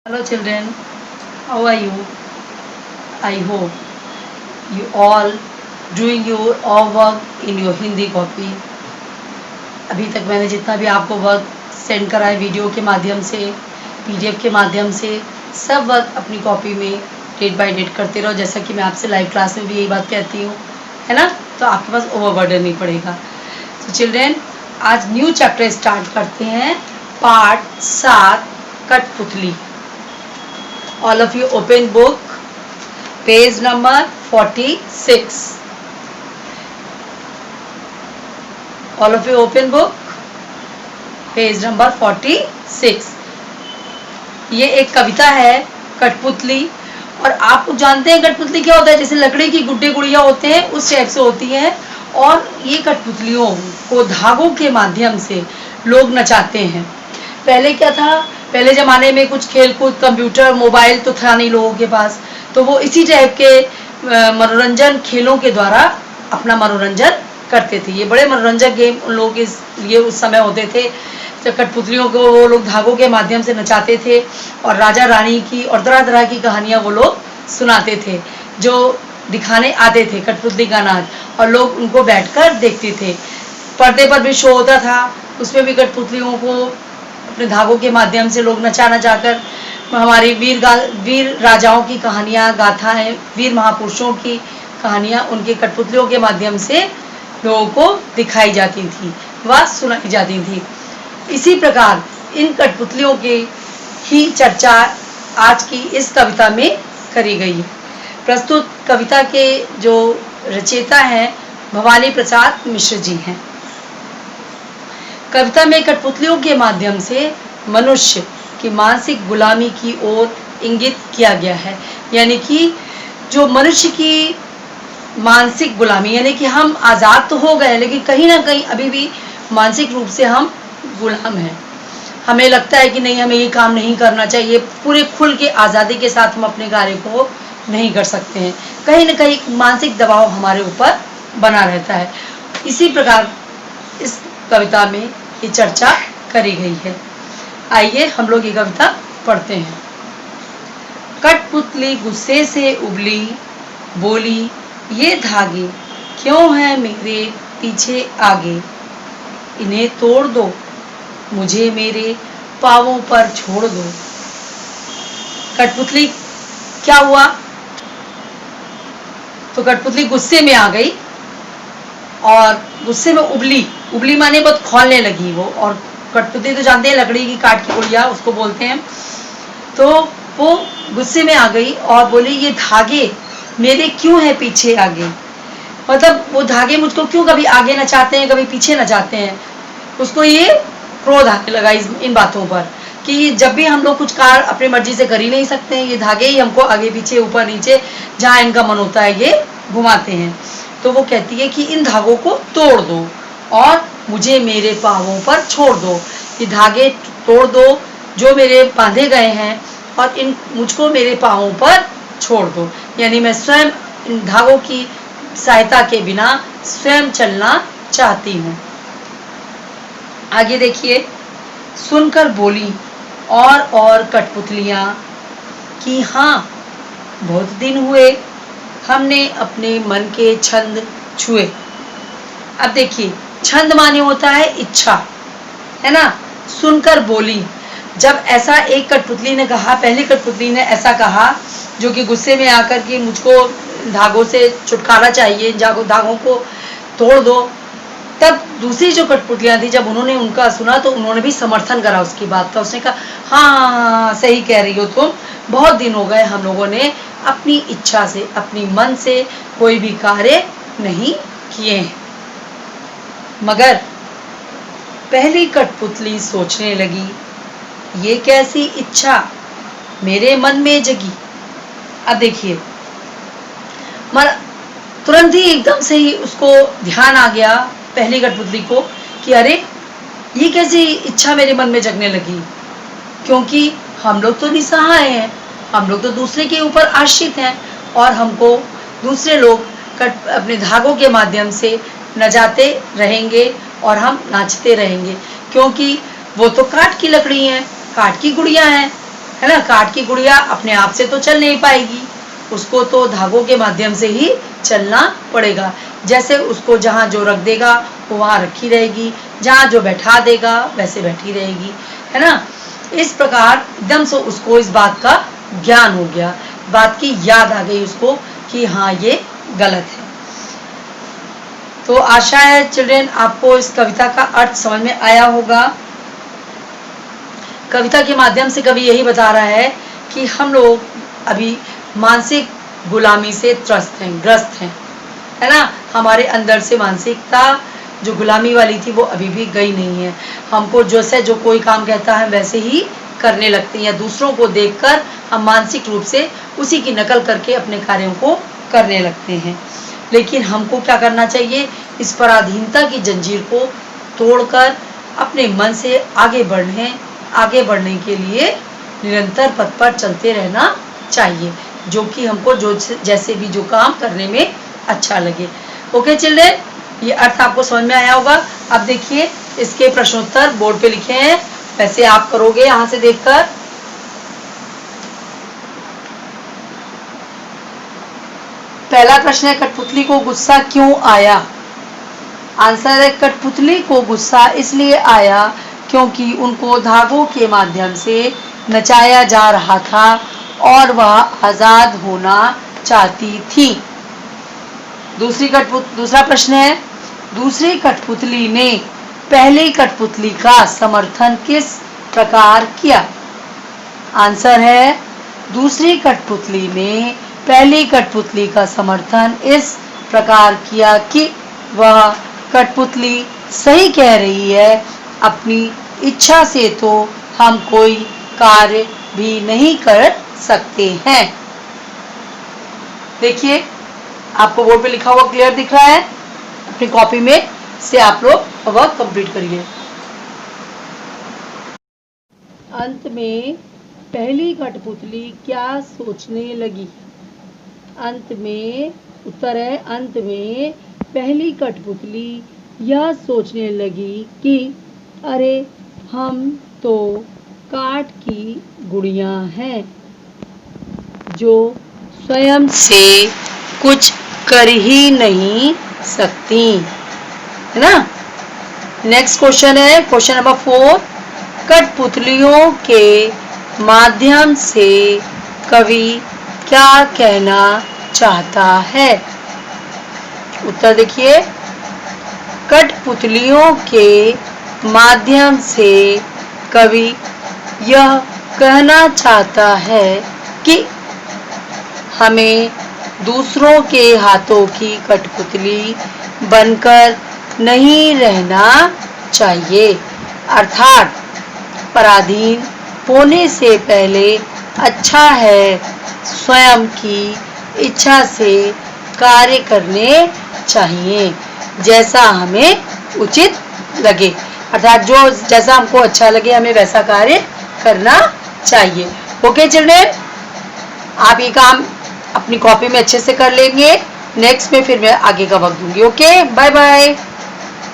Hello children, how are you? I hope you all doing your homework in your Hindi copy. अभी तक मैंने जितना भी आपको वर्क सेंड करा है वीडियो के माध्यम से, पीडीएफ के माध्यम से, सब वर्क अपनी कॉपी में डेट बाय डेट करते रहो, जैसा कि मैं आपसे लाइव क्लास में भी यही बात कहती हूँ, है ना। तो आपके पास ओवरबर्डन नहीं पड़ेगा। तो चिल्ड्रेन, आज न्यू चैप्टर स्टार्ट करते हैं, पार्ट 7, कठपुतली। All of you open book, page number 46. All of you open book, page number 46. ये एक कविता है कठपुतली। और आप लोग जानते हैं कठपुतली क्या होता है? जैसे लकड़ी की गुड्डे गुड़िया होते हैं उस टाइप से होती है। और ये कठपुतलियों को धागों के माध्यम से लोग नचाते हैं। पहले क्या था? पहले ज़माने में कुछ खेलकूद, कंप्यूटर, मोबाइल तो था नहीं लोगों के पास, तो वो इसी टाइप के मनोरंजन खेलों के द्वारा अपना मनोरंजन करते थे। ये बड़े मनोरंजक गेम उन लोगों के लिए उस समय होते थे। तो कठपुतलियों को वो लोग धागों के माध्यम से नचाते थे और राजा रानी की और तरह तरह की कहानियाँ वो लोग सुनाते थे, जो दिखाने आते थे कठपुतली का नाच, और लोग उनको बैठकर देखते थे। पर्दे पर भी शो होता था, उसमें भी कठपुतलियों को अपने धागों के माध्यम से लोग नचा नचाकर हमारी वीर राजाओं की कहानियाँ, गाथाएं, वीर महापुरुषों की कहानियाँ उनके कठपुतलियों के माध्यम से लोगों को दिखाई जाती थी व सुनाई जाती थी। इसी प्रकार इन कठपुतलियों की ही चर्चा आज की इस कविता में करी गई है। प्रस्तुत कविता के जो रचयिता हैं भवानी प्रसाद मिश्र जी हैं। कविता में कठपुतलियों के माध्यम से मनुष्य की मानसिक गुलामी की ओर इंगित किया गया है। यानी कि जो मनुष्य की मानसिक गुलामी, यानी कि हम आज़ाद तो हो गए लेकिन कहीं ना कहीं अभी भी मानसिक रूप से हम गुलाम हैं। हमें लगता है कि नहीं, हमें ये काम नहीं करना चाहिए, पूरे खुल के आज़ादी के साथ हम अपने कार्य को नहीं कर सकते हैं। कहीं ना कहीं मानसिक दबाव हमारे ऊपर बना रहता है। इसी प्रकार इस कविता में ये चर्चा करी गई है। आइए हम लोग ये कविता पढ़ते हैं। कठपुतली गुस्से से उबली, बोली ये धागे क्यों हैं मेरे पीछे आगे, इन्हें तोड़ दो, मुझे मेरे पाँवों पर छोड़ दो। कठपुतली क्या हुआ? तो कठपुतली गुस्से में आ गई और गुस्से में उबली माने बहुत खौलने लगी वो। और कठपुतली तो जानते हैं लकड़ी की काट की गुड़िया उसको बोलते हैं। तो वो गुस्से में आ गई और बोली ये धागे मेरे क्यों है पीछे आगे, मतलब वो धागे मुझको क्यों कभी आगे नचाते हैं कभी पीछे नचाते हैं। उसको ये क्रोध आने लगा इन बातों पर कि जब भी हम लोग कुछ कार्य अपनी मर्जी से कर ही नहीं सकते हैं, ये धागे ही हमको आगे पीछे ऊपर नीचे जहाँ इनका मन होता है ये घुमाते हैं। तो वो कहती है कि इन धागों को तोड़ दो और मुझे मेरे पाँवों पर छोड़ दो। ये धागे तोड़ दो जो मेरे बांधे गए हैं और इन मुझको मेरे पाँवों पर छोड़ दो। यानी मैं स्वयं इन धागों की सहायता के बिना स्वयं चलना चाहती हूँ। आगे देखिए। सुनकर बोली और कठपुतलियाँ कि हाँ बहुत दिन हुए हमने अपने मन के छंद छुए। अब देखिए, छंद माने होता है इच्छा, है ना। सुनकर बोली, जब ऐसा एक कठपुतली ने कहा, पहली कठपुतली ने ऐसा कहा जो कि गुस्से में आकर के मुझको धागों से छुटकारा चाहिए, धागों को तोड़ दो, तब दूसरी जो कठपुतलियाँ थी जब उन्होंने उनका सुना तो उन्होंने भी समर्थन करा उसकी बात का। उसने कहा हाँ सही कह रही हो तुम, बहुत दिन हो गए हम लोगों ने अपनी इच्छा से अपनी मन से कोई भी कार्य नहीं किए हैं। मगर पहली कठपुतली सोचने लगी ये कैसी इच्छा मेरे मन में जगी। अब देखिए, तुरंत ही एकदम से ही उसको ध्यान आ गया पहली कठपुतली को कि अरे ये कैसी इच्छा मेरे मन में जगने लगी, क्योंकि हम लोग तो निसहाय हैं, हम लोग तो दूसरे के ऊपर आश्रित हैं और हमको दूसरे लोग अपने धागों के माध्यम से नचाते रहेंगे और हम नाचते रहेंगे, क्योंकि वो तो काठ की लकड़ी हैं, काठ की गुड़िया हैं, है ना। काठ की गुड़िया अपने आप से तो चल नहीं पाएगी, उसको तो धागों के माध्यम से ही चलना पड़ेगा। जैसे उसको जहाँ जो रख देगा वो वहाँ रखी रहेगी, जहाँ जो बैठा देगा वैसे बैठी रहेगी, है ना। इस प्रकार एकदम से उसको इस बात का ज्ञान हो गया, बात की याद आ गई उसको कि हाँ ये गलत है। तो आशा है चिल्ड्रेन आपको इस कविता का अर्थ समझ में आया होगा। कविता के माध्यम से कवि यही बता रहा है कि हम लोग अभी मानसिक गुलामी से त्रस्त हैं, ग्रस्त हैं, है ना। हमारे अंदर से मानसिकता जो गुलामी वाली थी वो अभी भी गई नहीं है। हमको जैसे जो कोई काम कहता है वैसे ही करने लगते हैं, या दूसरों को देखकर हम मानसिक रूप से उसी की नकल करके अपने कार्यों को करने लगते हैं। लेकिन हमको क्या करना चाहिए, इस पराधीनता की जंजीर को तोड़कर अपने मन से आगे बढ़ने के लिए निरंतर पथ पर चलते रहना चाहिए, जो कि हमको जो जैसे भी जो काम करने में अच्छा लगे। ओके चिल्ड्रेन, ये अर्थ आपको समझ में आया होगा। अब देखिए इसके प्रश्नोत्तर बोर्ड पे लिखे हैं, वैसे आप करोगे यहाँ से देखकर। पहला प्रश्न है, कठपुतली को गुस्सा क्यों आया। आंसर है, कठपुतली को गुस्सा इसलिए आया क्योंकि उनको धागों के माध्यम से नचाया जा रहा था और वह आजाद होना चाहती थी। दूसरा प्रश्न है, दूसरी कठपुतली ने पहली कठपुतली का समर्थन किस प्रकार किया। आंसर है, दूसरी कठपुतली ने पहली कठपुतली का समर्थन इस प्रकार किया कि वह कठपुतली सही कह रही है, अपनी इच्छा से तो हम कोई कार्य भी नहीं कर सकते हैं। देखिए आपको बोर्ड पे लिखा हुआ क्लियर दिख रहा है, अपनी कॉपी में से आप लोग वर्क कंप्लीट करिए। अंत में पहली कठपुतली क्या सोचने लगी। अंत में उत्तर है, अंत में पहली कठपुतली यह सोचने लगी कि अरे हम तो काठ की गुड़ियाँ हैं जो स्वयं से कुछ कर ही नहीं सकती, है ना। नेक्स्ट क्वेश्चन है, क्वेश्चन नंबर 4, कठपुतलियों के माध्यम से कवि क्या कहना चाहता है। उत्तर देखिए, कठपुतलियों के माध्यम से कवि यह कहना चाहता है कि हमें दूसरों के हाथों की कठपुतली बनकर नहीं रहना चाहिए, अर्थात पराधीन होने से पहले अच्छा है स्वयं की इच्छा से कार्य करने चाहिए जैसा हमें उचित लगे, अर्थात जो जैसा हमको अच्छा लगे हमें वैसा कार्य करना चाहिए। ओके चिल्ड्रेन, आप ये काम अपनी कॉपी में अच्छे से कर लेंगे। नेक्स्ट में फिर मैं आगे का वक्त दूंगी। Okay, bye bye.